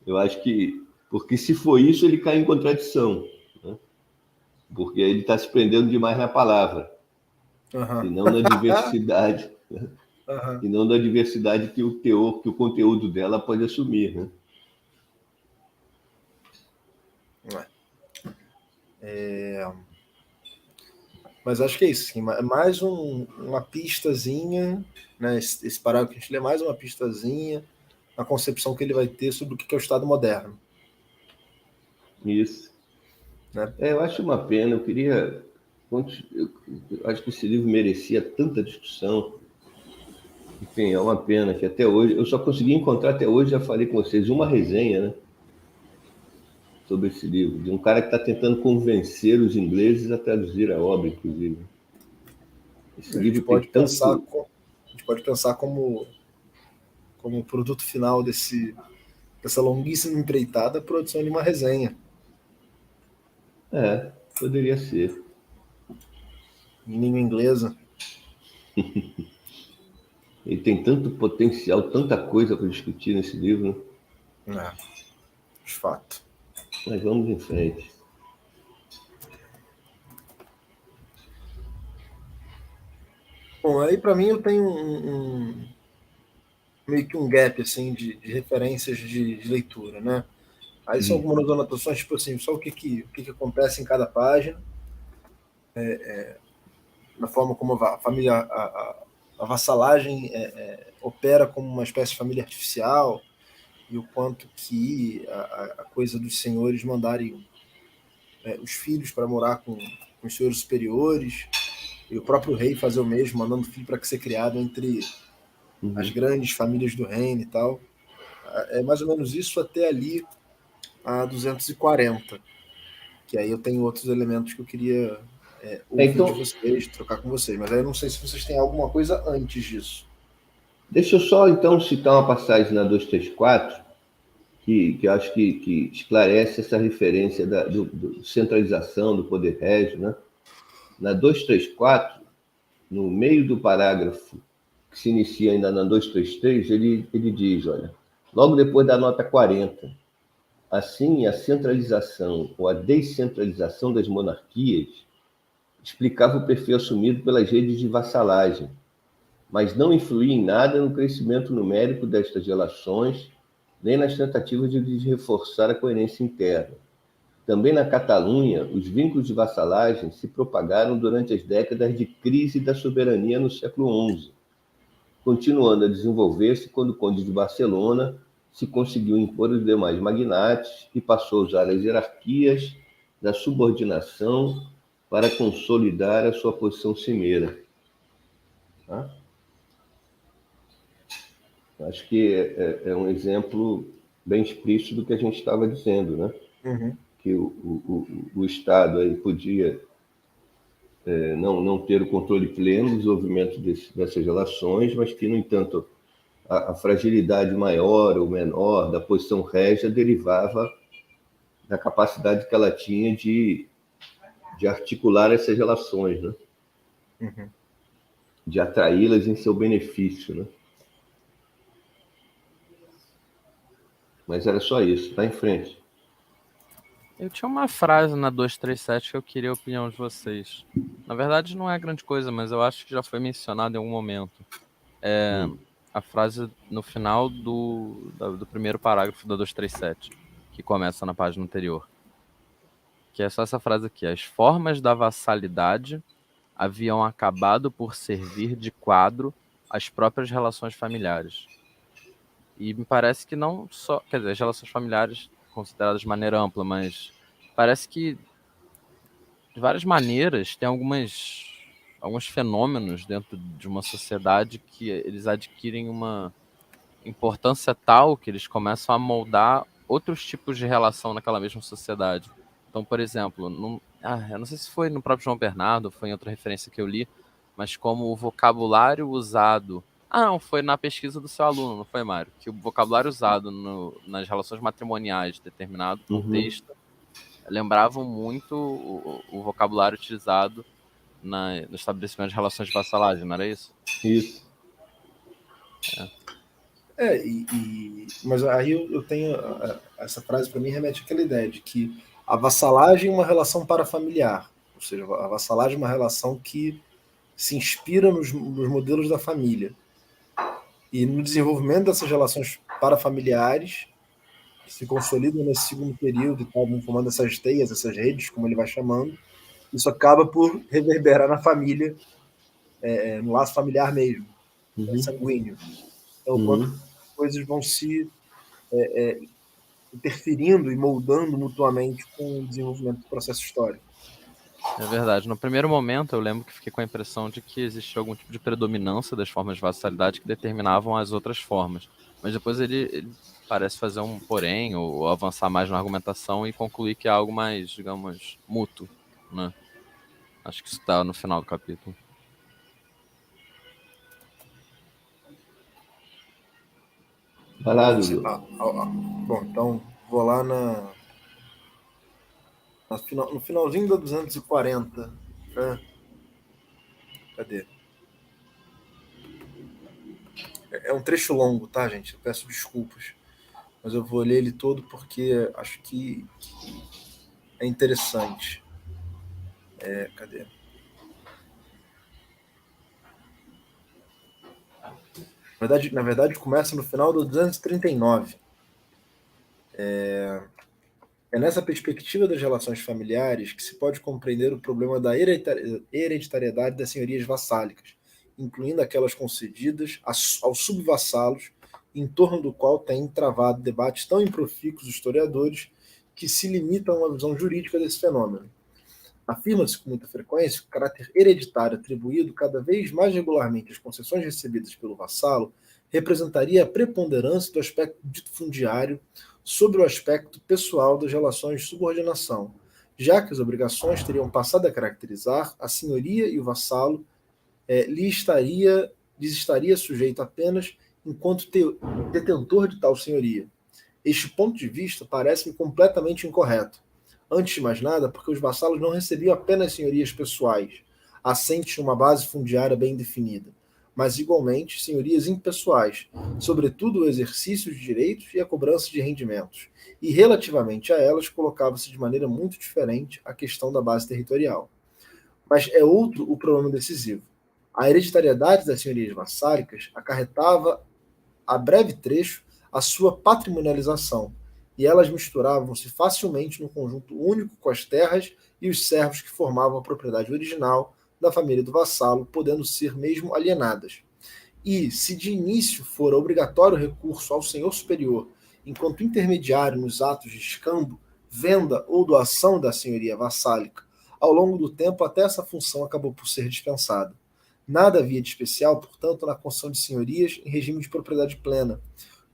eu acho que... Porque se for isso, ele cai em contradição. Né? Porque ele está se prendendo demais na palavra. E não na diversidade. E não na diversidade que o conteúdo dela pode assumir. Né? Mas acho que é isso. Assim, mais uma pistazinha, né? Esse parágrafo que a gente lê, mais uma pistazinha, a concepção que ele vai ter sobre o que é o Estado moderno. Isso. Né? Eu acho uma pena. Eu queria eu acho que esse livro merecia tanta discussão. Enfim, é uma pena que até hoje, eu só consegui encontrar até hoje, já falei com vocês, uma resenha, né, sobre esse livro, de um cara que está tentando convencer os ingleses a traduzir a obra, inclusive. Esse A gente livro tem pode pensar, tanto... a gente pode pensar como produto final dessa longuíssima empreitada, a produção de uma resenha Poderia ser. em língua inglesa. Ele tem tanto potencial, tanta coisa para discutir nesse livro, né? De fato. Mas vamos em frente. Bom, aí para mim eu tenho meio que um gap assim de referências de leitura, né? Aí são algumas anotações, tipo assim, só o que acontece em cada página, na forma como a família, a vassalagem opera como uma espécie de família artificial, e o quanto que a coisa dos senhores mandarem os filhos para morar com os senhores superiores, e o próprio rei fazer o mesmo, mandando filho para que ser criado entre as grandes famílias do reino e tal. É mais ou menos isso até ali a 240, que aí eu tenho outros elementos que eu queria ouvir de Então, vocês, trocar com vocês, mas aí eu não sei se vocês têm alguma coisa antes disso. deixa eu só então citar uma passagem na 234, que eu acho que esclarece essa referência do centralização do poder régio, né? Na 234, no meio do parágrafo que se inicia ainda na 233, ele diz, olha, logo depois da nota 40, assim, a centralização ou a descentralização das monarquias explicava o perfil assumido pelas redes de vassalagem, mas não influía em nada no crescimento numérico destas relações, nem nas tentativas de reforçar a coerência interna. Também na Catalunha, os vínculos de vassalagem se propagaram durante as décadas de crise da soberania no século XI, continuando a desenvolver-se quando o Conde de Barcelona se conseguiu impor os demais magnates e passou a usar as hierarquias da subordinação para consolidar a sua posição cimeira. Tá? Acho que é um exemplo bem explícito do que a gente estava dizendo, né? Uhum. Que o Estado aí podia não ter o controle pleno do desenvolvimento dessas relações, mas que, no entanto, a fragilidade maior ou menor da posição régia derivava da capacidade que ela tinha de articular essas relações, né? Uhum. De atraí-las em seu benefício, né? Mas era só isso, tá em frente. Eu tinha uma frase na 237 que eu queria a opinião de vocês. Na verdade, não é grande coisa, mas eu acho que já foi mencionado em algum momento. A frase no final do primeiro parágrafo da 237, que começa na página anterior. Que é só essa frase aqui. As formas da vassalidade haviam acabado por servir de quadro às próprias relações familiares. E me parece que não só... Quer dizer, as relações familiares consideradas de maneira ampla, mas parece que de várias maneiras tem alguns fenômenos dentro de uma sociedade que eles adquirem uma importância tal que eles começam a moldar outros tipos de relação naquela mesma sociedade. Então, por exemplo, eu não sei se foi no próprio João Bernardo, ou foi em outra referência que eu li, mas como o vocabulário usado... Ah, não, foi na pesquisa do seu aluno, não foi, Mário? Que o vocabulário usado nas relações matrimoniais de determinado contexto lembravam muito o vocabulário utilizado no estabelecimento de relações de vassalagem, não era isso? Isso. Mas aí eu tenho essa frase, para mim remete àquela ideia de que a vassalagem é uma relação parafamiliar, ou seja, a vassalagem é uma relação que se inspira nos modelos da família. E no desenvolvimento dessas relações parafamiliares, que se consolidam nesse segundo período e tal, vão formando essas teias, essas redes, como ele vai chamando, isso acaba por reverberar na família, no laço familiar mesmo, sanguíneo. Então, quando coisas vão se interferindo e moldando mutuamente com o desenvolvimento do processo histórico. É verdade. No primeiro momento, eu lembro que fiquei com a impressão de que existia algum tipo de predominância das formas de vassalidade que determinavam as outras formas. Mas depois ele parece fazer um porém, ou avançar mais na argumentação e concluir que é algo mais, digamos, mútuo, né? Acho que isso está no final do capítulo. Vai lá, Dudu. Bom, então vou lá no finalzinho da 240. Né? Cadê? É um trecho longo, tá, gente? Eu peço desculpas. Mas eu vou ler ele todo porque acho que é interessante. Cadê? Na verdade, começa no final do 239. É nessa perspectiva das relações familiares que se pode compreender o problema da hereditariedade das senhorias vassálicas, incluindo aquelas concedidas aos subvassalos, em torno do qual têm travado debates tão improfícuos os historiadores que se limitam a uma visão jurídica desse fenômeno. Afirma-se com muita frequência que o caráter hereditário atribuído cada vez mais regularmente às concessões recebidas pelo vassalo representaria a preponderância do aspecto dito fundiário sobre o aspecto pessoal das relações de subordinação, já que as obrigações teriam passado a caracterizar a senhoria e o vassalo lhes estaria sujeito apenas enquanto detentor de tal senhoria. Este ponto de vista parece-me completamente incorreto. Antes de mais nada, porque os vassalos não recebiam apenas senhorias pessoais, assentes numa base fundiária bem definida, mas igualmente senhorias impessoais, sobretudo o exercício de direitos e a cobrança de rendimentos. E relativamente a elas, colocava-se de maneira muito diferente a questão da base territorial. Mas é outro o problema decisivo. A hereditariedade das senhorias vassálicas acarretava, a breve trecho, a sua patrimonialização, e elas misturavam-se facilmente no conjunto único com as terras e os servos que formavam a propriedade original da família do vassalo, podendo ser mesmo alienadas. E, se de início fora obrigatório o recurso ao senhor superior, enquanto intermediário nos atos de escambo, venda ou doação da senhoria vassálica, ao longo do tempo até essa função acabou por ser dispensada. Nada havia de especial, portanto, na concessão de senhorias em regime de propriedade plena,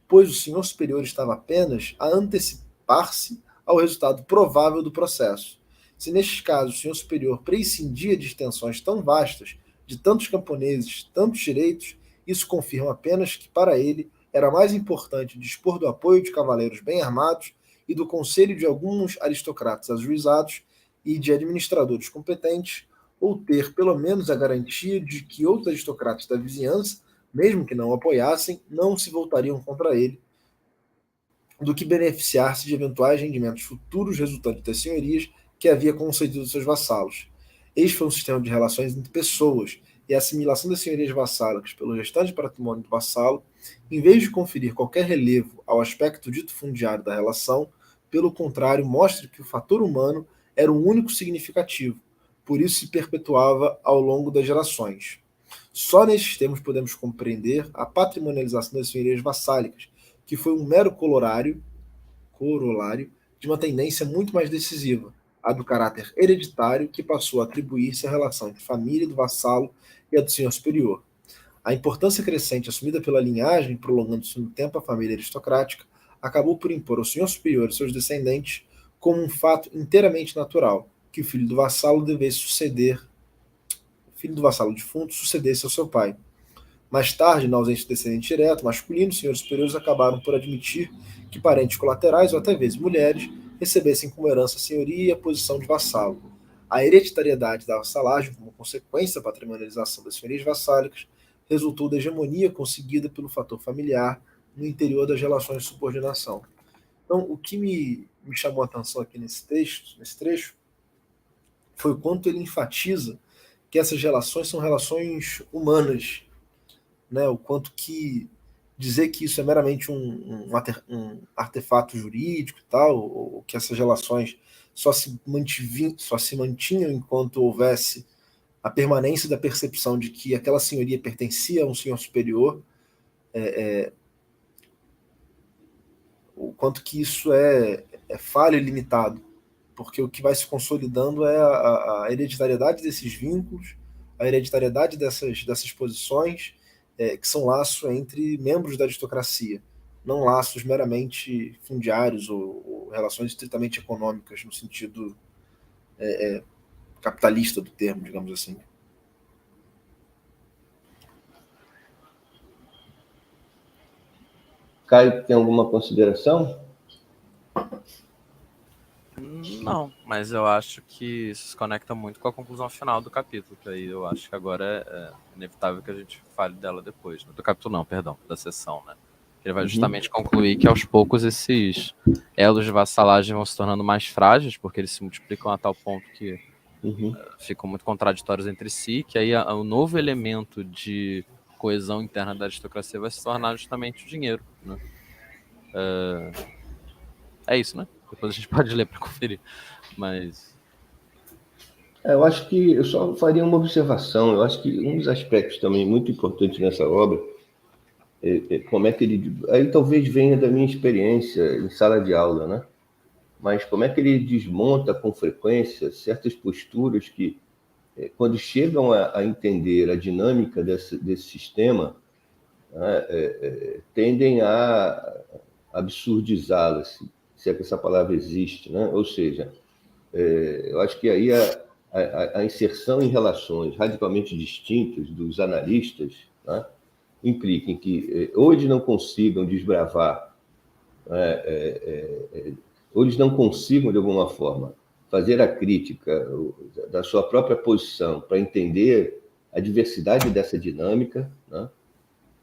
pois o senhor superior estava apenas a antecipar-se ao resultado provável do processo. Se nestes casos o senhor superior prescindia de extensões tão vastas, de tantos camponeses, tantos direitos, isso confirma apenas que para ele era mais importante dispor do apoio de cavaleiros bem armados e do conselho de alguns aristocratas ajuizados e de administradores competentes, ou ter pelo menos a garantia de que outros aristocratas da vizinhança, mesmo que não o apoiassem, não se voltariam contra ele, do que beneficiar-se de eventuais rendimentos futuros resultantes das senhorias que havia concedido aos seus vassalos. Este foi um sistema de relações entre pessoas, e a assimilação das senhorias vassálicas pelo restante patrimônio do vassalo, em vez de conferir qualquer relevo ao aspecto dito fundiário da relação, pelo contrário, mostra que o fator humano era o único significativo, por isso se perpetuava ao longo das gerações. Só nestes termos podemos compreender a patrimonialização das senhorias vassálicas, que foi um mero corolário de uma tendência muito mais decisiva, a do caráter hereditário, que passou a atribuir-se à relação entre família do vassalo e a do senhor superior. A importância crescente assumida pela linhagem, prolongando-se no tempo a família aristocrática, acabou por impor ao senhor superior e seus descendentes como um fato inteiramente natural, que o filho do vassalo devesse suceder, o filho do vassalo defunto sucedesse ao seu pai. Mais tarde, na ausência de descendente direto masculino, os senhores superiores acabaram por admitir que parentes colaterais, ou até vezes mulheres, recebessem como herança a senhoria e a posição de vassalo. A hereditariedade da vassalagem, como consequência da patrimonialização das senhorias vassálicas, resultou da hegemonia conseguida pelo fator familiar no interior das relações de subordinação. Então, o que me chamou a atenção aqui nesse trecho, foi o quanto ele enfatiza que essas relações são relações humanas, né? O quanto que dizer que isso é meramente um artefato jurídico e tal, ou que essas relações só se mantinham enquanto houvesse a permanência da percepção de que aquela senhoria pertencia a um senhor superior, o quanto que isso é falho e limitado, porque o que vai se consolidando é a hereditariedade desses vínculos, a hereditariedade dessas posições, que são laços entre membros da aristocracia, não laços meramente fundiários ou relações estritamente econômicas, no sentido capitalista do termo, digamos assim. Caio, tem alguma consideração? Não, mas eu acho que isso se conecta muito com a conclusão final do capítulo, que aí eu acho que agora é inevitável que a gente fale dela depois. Do capítulo não, perdão, da sessão, né? Ele vai justamente concluir que aos poucos esses elos de vassalagem vão se tornando mais frágeis, porque eles se multiplicam a tal ponto que ficam muito contraditórios entre si, que aí o novo elemento de coesão interna da aristocracia vai se tornar justamente o dinheiro, né? É isso, né? Depois a gente pode ler para conferir, mas... Eu acho que eu só faria uma observação. Eu acho que um dos aspectos também muito importantes nessa obra como é que ele... Aí talvez venha da minha experiência em sala de aula, né? Mas como é que ele desmonta com frequência certas posturas que, quando chegam a entender a dinâmica desse sistema, né, tendem a absurdizá-la, se é que essa palavra existe, né? Ou seja, eu acho que aí a inserção em relações radicalmente distintas dos analistas, né, implica em que ou eles não consigam desbravar, ou eles não consigam, de alguma forma, fazer a crítica da sua própria posição para entender a diversidade dessa dinâmica, né,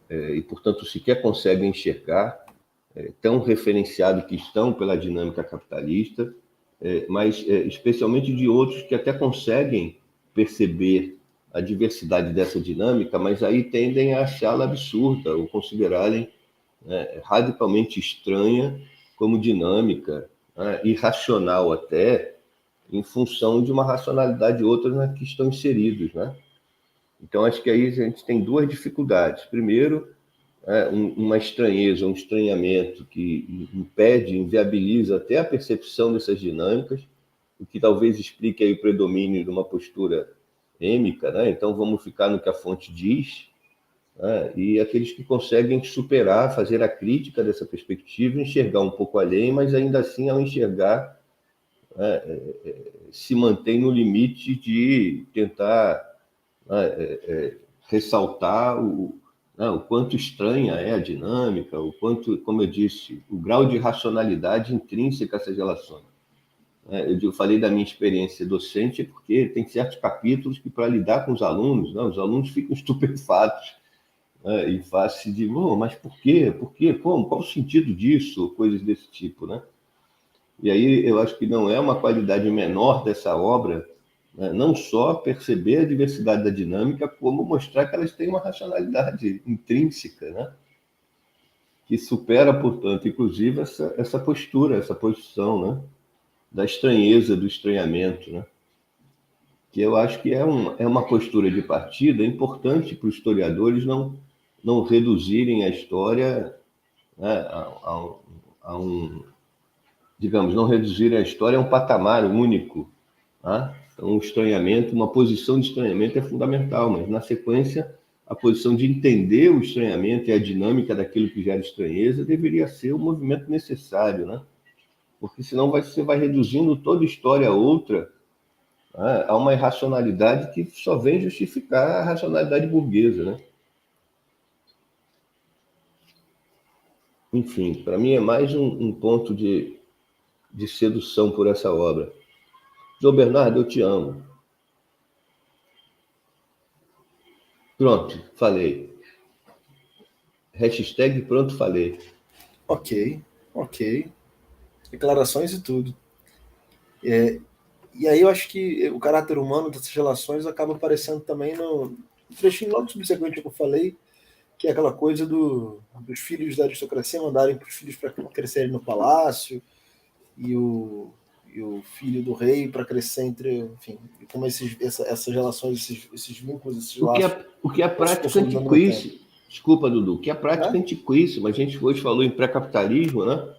e, portanto, sequer conseguem enxergar, tão referenciado que estão pela dinâmica capitalista, mas especialmente de outros que até conseguem perceber a diversidade dessa dinâmica, mas aí tendem a achá-la absurda ou considerarem radicalmente estranha como dinâmica, irracional até, em função de uma racionalidade outra na que estão inseridos, né? Então, acho que aí a gente tem duas dificuldades. Primeiro, uma estranheza, um estranhamento que impede, inviabiliza até a percepção dessas dinâmicas, o que talvez explique aí o predomínio de uma postura êmica, né? Então vamos ficar no que a fonte diz, né? E aqueles que conseguem superar, fazer a crítica dessa perspectiva, enxergar um pouco além, mas ainda assim, ao enxergar, se mantém no limite de tentar ressaltar o quanto estranha é a dinâmica, o quanto, como eu disse, o grau de racionalidade intrínseca a essas relações. Eu falei da minha experiência docente porque tem certos capítulos que, para lidar com os alunos ficam estupefatos, em face de, mas por quê? Por quê? Como? Qual o sentido disso? Coisas desse tipo, né? E aí eu acho que não é uma qualidade menor dessa obra, né? Não só perceber a diversidade da dinâmica, como mostrar que elas têm uma racionalidade intrínseca, né? Que supera, portanto, inclusive essa postura, essa posição, né? Da estranheza, do estranhamento, né? Que eu acho que é uma postura de partida importante para os historiadores não reduzirem a história, né, digamos, não reduzirem a história a um patamar único, tá? Então, um estranhamento, uma posição de estranhamento é fundamental, mas, na sequência, a posição de entender o estranhamento e a dinâmica daquilo que gera estranheza deveria ser o movimento necessário, né? Porque senão você vai reduzindo toda história a outra, né, a uma irracionalidade que só vem justificar a racionalidade burguesa, né? Enfim, para mim é mais um ponto de sedução por essa obra. João Bernardo, eu te amo. Pronto, falei. Hashtag pronto, falei. Ok. Declarações e tudo. E aí eu acho que o caráter humano dessas relações acaba aparecendo também no trechinho logo subsequente que eu falei, que é aquela coisa dos filhos da aristocracia mandarem para os filhos para crescerem no palácio, e o filho do rei para crescer entre, enfim, como essas relações, esses vínculos, esses laços. O que é prática antiquíssima. Desculpa, Dudu, o que é prática antiquíssima. A gente hoje falou em pré-capitalismo, né?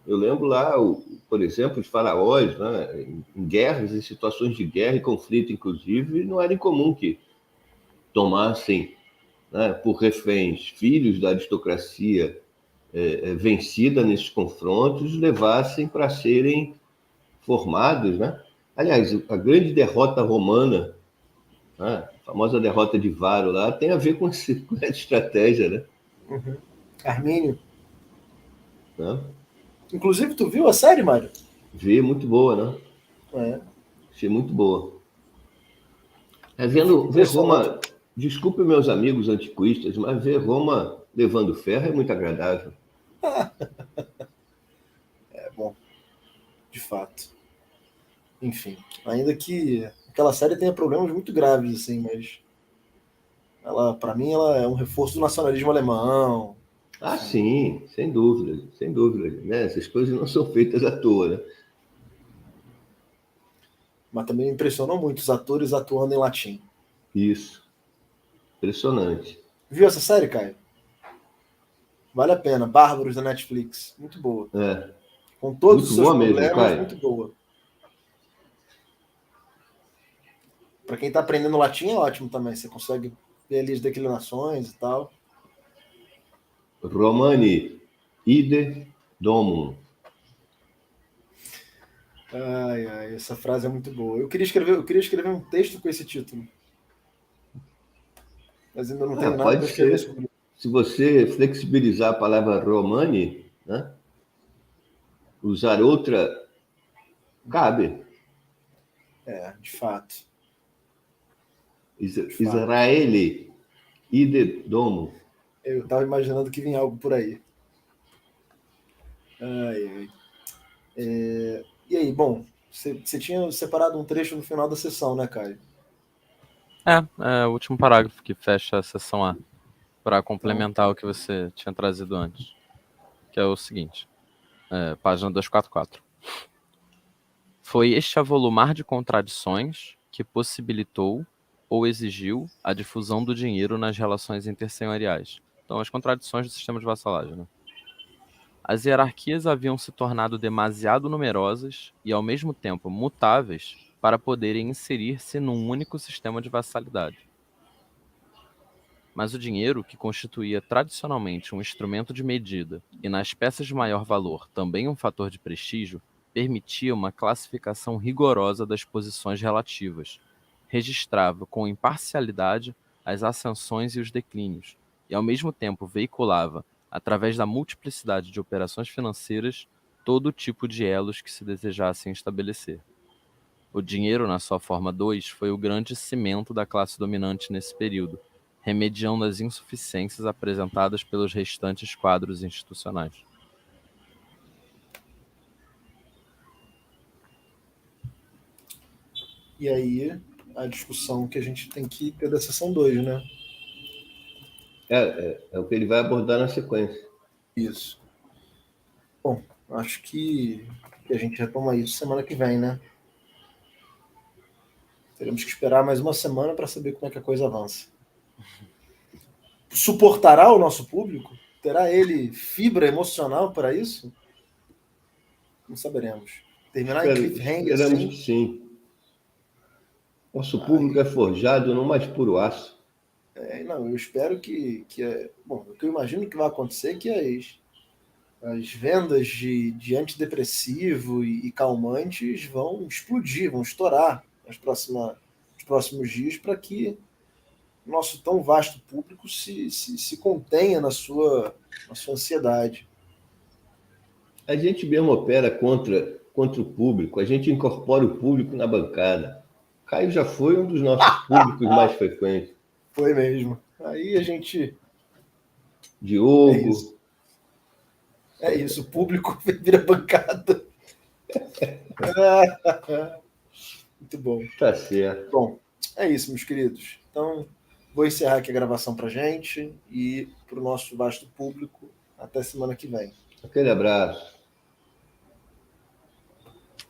Eu lembro lá, por exemplo, os faraós, né, em guerras, em situações de guerra e conflito, inclusive, não era incomum que tomassem, né, por reféns filhos da aristocracia vencida nesses confrontos, levassem para serem formados, né? Aliás, a grande derrota romana, né, a famosa derrota de Varo lá, tem a ver com essa estratégia, né? Uhum. Armínio. Né? Inclusive, tu viu a série, Mário? Vi, muito boa, né? É. Achei muito boa. Ver Roma, desculpe meus amigos antiquistas, mas ver Roma levando ferro é muito agradável. É bom, de fato. Enfim, ainda que aquela série tenha problemas muito graves, assim, mas ela, para mim, ela é um reforço do nacionalismo alemão. Ah, Enfim, sim, sem dúvida, sem dúvida. Né? Essas coisas não são feitas à toa, né? mas também me impressionou muito os atores atuando em latim. Isso, impressionante. Viu essa série, Caio? Vale a pena. Bárbaros da Netflix. Muito boa. É, Com todos muito os seus boa mesmo, problemas, Caio. muito boa. Para quem está aprendendo latim é ótimo também. Você consegue ver ali as declinações e tal. Romani, ide domum. Ai, ai, essa frase é muito boa. Eu queria escrever um texto com esse título. Mas ainda não tenho nada Pode para escrever ser. sobre. Se você flexibilizar a palavra Romani, né? Usar outra, cabe. É, de fato. fato. Israeli, ide domum. Eu estava imaginando que vinha algo por aí. Ai, ai. E aí, bom, você tinha separado um trecho no final da sessão, né, Caio? É o último parágrafo que fecha a seção A, para Então, complementar o que você tinha trazido antes, que é o seguinte, página 244. Foi este avolumar de contradições que possibilitou ou exigiu a difusão do dinheiro nas relações intersenhoriais. Então, as contradições do sistema de vassalagem, né? As hierarquias haviam se tornado demasiado numerosas e, ao mesmo tempo, mutáveis para poderem inserir-se num único sistema de vassalidade. Mas o dinheiro, que constituía tradicionalmente um instrumento de medida e nas peças de maior valor também um fator de prestígio, permitia uma classificação rigorosa das posições relativas, registrava com imparcialidade as ascensões e os declínios, e ao mesmo tempo veiculava, através da multiplicidade de operações financeiras, todo tipo de elos que se desejassem estabelecer. O dinheiro, na sua forma 2, foi o grande cimento da classe dominante nesse período, remediando as insuficiências apresentadas pelos restantes quadros institucionais. e aí, a discussão que a gente tem que ter da sessão 2, né? É o que ele vai abordar na sequência. Isso. Bom, acho que a gente retoma isso semana que vem, né? Teremos que esperar mais uma semana para saber como é que a coisa avança. Suportará o nosso público? Terá ele fibra emocional para isso? Não saberemos. Terminar em cliffhanger Esperamos que assim. sim. Nosso público é forjado no mais puro aço. Não, eu espero que bom, o que eu imagino que vai acontecer é que as vendas de antidepressivo e calmantes vão explodir, vão estourar nos próximos dias para que nosso tão vasto público se contenha na sua ansiedade. A gente mesmo opera contra o público, a gente incorpora o público na bancada. Caio já foi um dos nossos públicos mais frequentes. Foi mesmo. Aí a gente. É Diogo. isso. É isso, o público vira bancada. Muito bom. Tá certo. Bom, é isso, meus queridos. Então, vou encerrar aqui a gravação para gente e para o nosso vasto público. Até semana que vem. Aquele abraço.